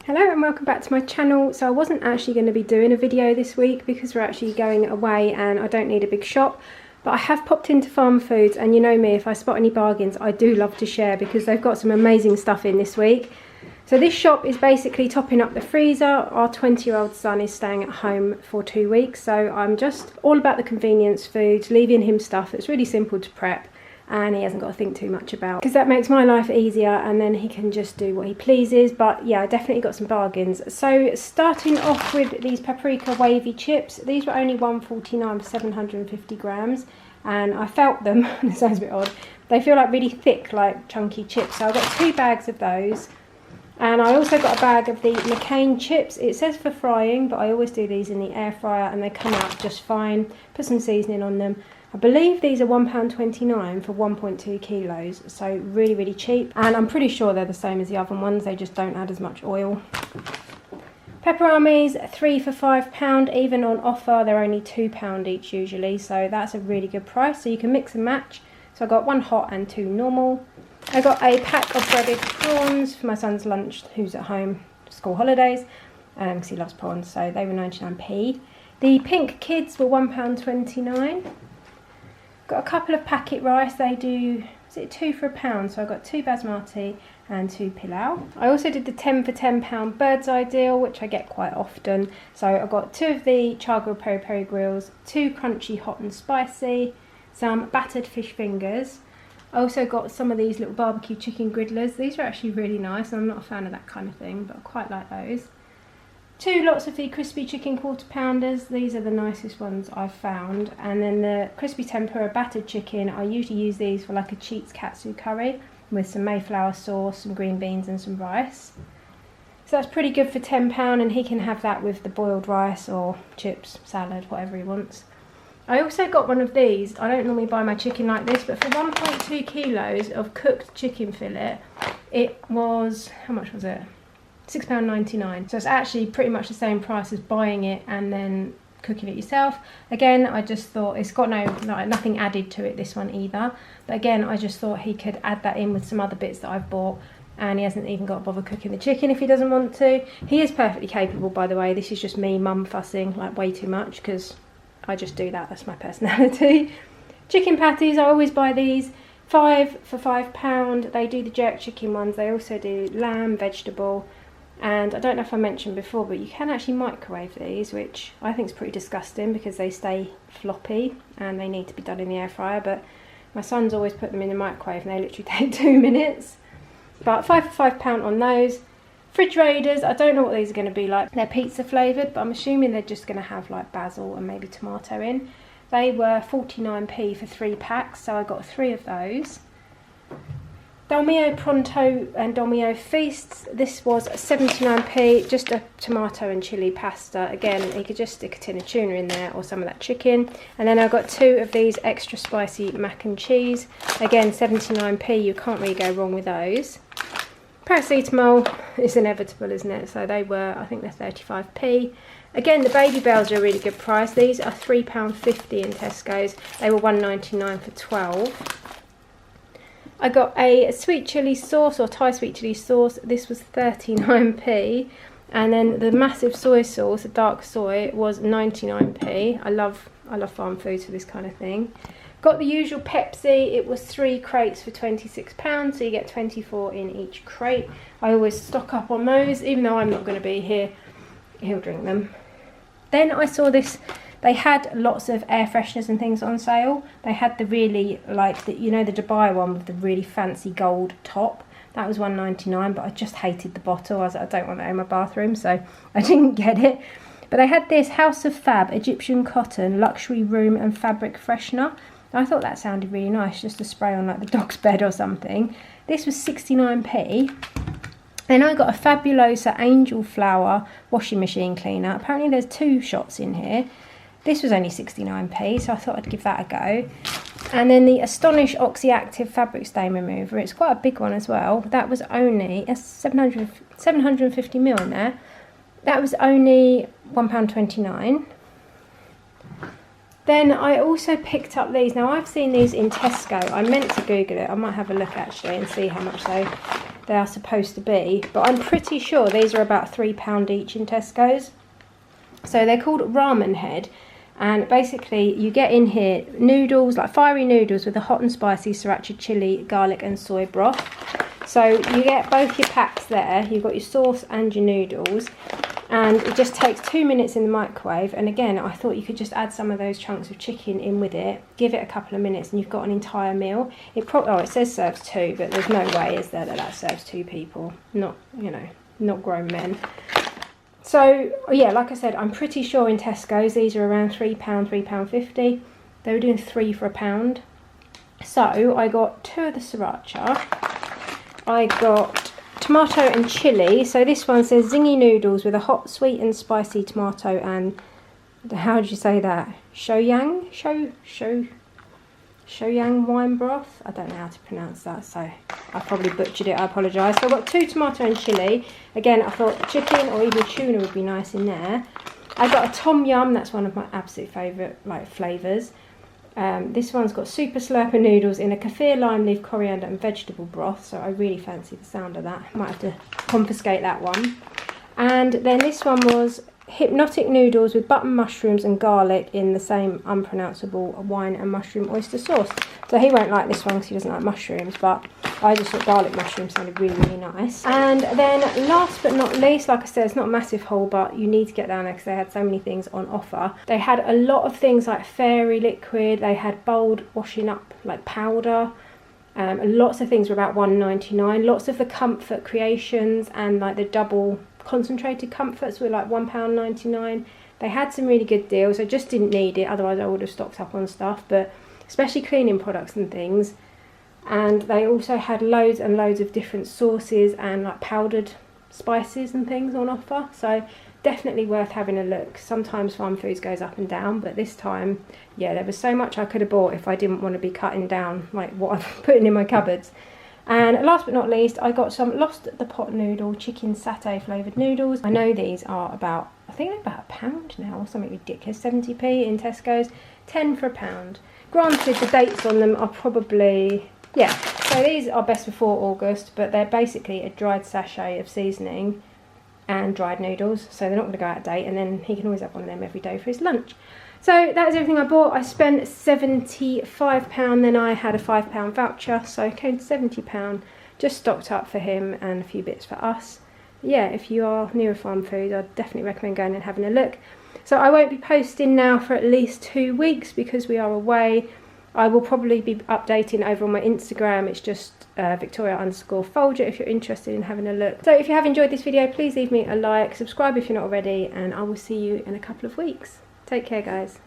Hello and welcome back to my channel. So I wasn't actually going to be doing a video this week because we're actually going away and I don't need a big shop, but I have popped into Farmfoods, and you know me, if I spot any bargains I do love to share because they've got some amazing stuff in this week. So this shop is basically topping up the freezer. Our 20-year-old son is staying at home for 2 weeks, so I'm just all about the convenience foods, leaving him stuff that's really simple to prep and he hasn't got to think too much about, because that makes my life easier and then he can just do what he pleases. But yeah, I definitely got some bargains. So starting off with these paprika wavy chips, these were only $1.49 for 750 grams, and I felt them. It sounds a bit odd, they feel like really thick, like chunky chips. So I got 2 bags of those, and I also got a bag of the McCain chips. It says for frying, but I always do these in the air fryer and they come out just fine. Put some seasoning on them. I believe these are £1.29 for 1.2 kilos, so really cheap, and I'm pretty sure they're the same as the oven ones, they just don't add as much oil. Pepperamis, 3 for £5, even on offer they're only £2 each usually, so that's a really good price, so you can mix and match. So I got 1 hot and 2 normal. I got a pack of breaded prawns for my son's lunch, who's at home school holidays, because he loves prawns, so they were 99p. The pink kids were £1.29. Got a couple of packet rice. They do, is it 2 for £1? So I got 2 basmati and 2 pilau. I also did the 10 for £10 bird's eye deal, which I get quite often. So I got 2 of the char grilled peri peri grills, 2 crunchy hot and spicy, some battered fish fingers. I also got some of these little barbecue chicken griddlers. These are actually really nice. I'm not a fan of that kind of thing, but I quite like those. 2 lots of the crispy chicken quarter pounders. These are the nicest ones I've found. And then the crispy tempura battered chicken, I usually use these for like a cheats katsu curry with some Mayflower sauce, some green beans and some rice. So that's pretty good for £10, and he can have that with the boiled rice or chips, salad, whatever he wants. I also got one of these. I don't normally buy my chicken like this, but for 1.2 kilos of cooked chicken fillet, it was, how much was it? £6.99. So it's actually pretty much the same price as buying it and then cooking it yourself. Again, I just thought it's got nothing added to it, this one either. But again, I just thought he could add that in with some other bits that I've bought, and he hasn't even got to bother cooking the chicken if he doesn't want to. He is perfectly capable, by the way. This is just me mum fussing like way too much because I just do that. That's my personality. Chicken patties, I always buy these. 5 for £5. They do the jerk chicken ones. They also do lamb, vegetable. And I don't know if I mentioned before, but you can actually microwave these, which I think is pretty disgusting because they stay floppy and they need to be done in the air fryer. But my son's always put them in the microwave and they literally take 2 minutes. But 5 for £5 on those. Fridge Raiders, I don't know what these are going to be like. They're pizza flavoured, but I'm assuming they're just going to have like basil and maybe tomato in. They were 49p for 3 packs, so I got 3 of those. Dolmio Pronto and Dolmio Feasts, this was 79p, just a tomato and chilli pasta. Again, you could just stick a tin of tuna in there or some of that chicken. And then I got 2 of these extra spicy mac and cheese. Again, 79p, you can't really go wrong with those. Paracetamol is inevitable, isn't it? So they were, I think they're 35p. Again, the Baby Bells are a really good price. These are £3.50 in Tesco's. They were $1.99 for 12. I got a sweet chilli sauce, or Thai sweet chilli sauce. This was 39p. And then the massive soy sauce, the dark soy, was 99p. I love Farmfoods for this kind of thing. Got the usual Pepsi. It was 3 crates for £26, so you get 24 in each crate. I always stock up on those, even though I'm not going to be here. He'll drink them. Then I saw this. They had lots of air fresheners and things on sale. They had the really, like, the Dubai one with the really fancy gold top. That was $1.99, but I just hated the bottle. I was like, I don't want that in my bathroom, so I didn't get it. But they had this House of Fab Egyptian Cotton Luxury Room and Fabric Freshener. I thought that sounded really nice, just to spray on like the dog's bed or something. This was 69p. Then I got a Fabulosa Angel Flower washing machine cleaner. Apparently there's 2 shots in here. This was only 69p, so I thought I'd give that a go. And then the Astonish Oxy-Active Fabric Stain Remover. It's quite a big one as well. That was only 750ml in there. That was only £1.29. Then I also picked up these. Now I've seen these in Tesco. I meant to Google it. I might have a look actually and see how much they are supposed to be. But I'm pretty sure these are about £3 each in Tesco's. So they're called ramen head. And basically you get in here noodles, like fiery noodles with a hot and spicy sriracha chili, garlic and soy broth. So you get both your packs there, you've got your sauce and your noodles, and it just takes 2 minutes in the microwave. And again, I thought you could just add some of those chunks of chicken in with it, give it a couple of minutes and you've got an entire meal. It says serves 2, but there's no way, is there, that serves 2 people, not, you know, not grown men. So yeah, like I said, I'm pretty sure in Tesco's these are around £3, £3.50. They were doing 3 for £1. So I got 2 of the sriracha. I got tomato and chilli. So this one says zingy noodles with a hot, sweet and spicy tomato and, how did you say that? Shoyang wine broth. I don't know how to pronounce that, so I probably butchered it, I apologise. So I've got 2 tomato and chilli. Again, I thought chicken or even tuna would be nice in there. I got a tom yum, that's one of my absolute favourite flavours. This one's got super slurper noodles in a kaffir, lime leaf, coriander and vegetable broth, so I really fancy the sound of that. Might have to confiscate that one. And then this one was hypnotic noodles with button mushrooms and garlic in the same unpronounceable wine and mushroom oyster sauce. So he won't like this one because he doesn't like mushrooms, but I just thought garlic mushrooms sounded really, really nice. And then last but not least, like I said, it's not a massive haul, but you need to get down there because they had so many things on offer. They had a lot of things like fairy liquid, they had bold washing up like powder. Lots of things were about £1.99. Lots of the comfort creations and like the double concentrated comforts were like £1.99. They had some really good deals. I just didn't need it, otherwise I would have stocked up on stuff, but especially cleaning products and things. And they also had loads and loads of different sauces and like powdered spices and things on offer, so definitely worth having a look. Sometimes Farmfoods goes up and down, but this time, yeah, there was so much I could have bought if I didn't want to be cutting down like what I'm putting in my cupboards. And last but not least, I got some Lost the Pot noodle chicken satay flavoured noodles. I know these are about, I think they're about £1 now or something ridiculous, 70p in Tesco's, 10 for £1. Granted, the dates on them are probably, yeah, so these are best before August, but they're basically a dried sachet of seasoning and dried noodles, so they're not going to go out of date, and then he can always have one of them every day for his lunch. So that was everything I bought. I spent £75, then I had a £5 voucher, so I came to £70, just stocked up for him and a few bits for us. Yeah, if you are near a Farmfoods, I'd definitely recommend going and having a look. So I won't be posting now for at least 2 weeks because we are away. I will probably be updating over on my Instagram. It's just Victoria_Foulger if you're interested in having a look. So if you have enjoyed this video, please leave me a like, subscribe if you're not already, and I will see you in a couple of weeks. Take care, guys.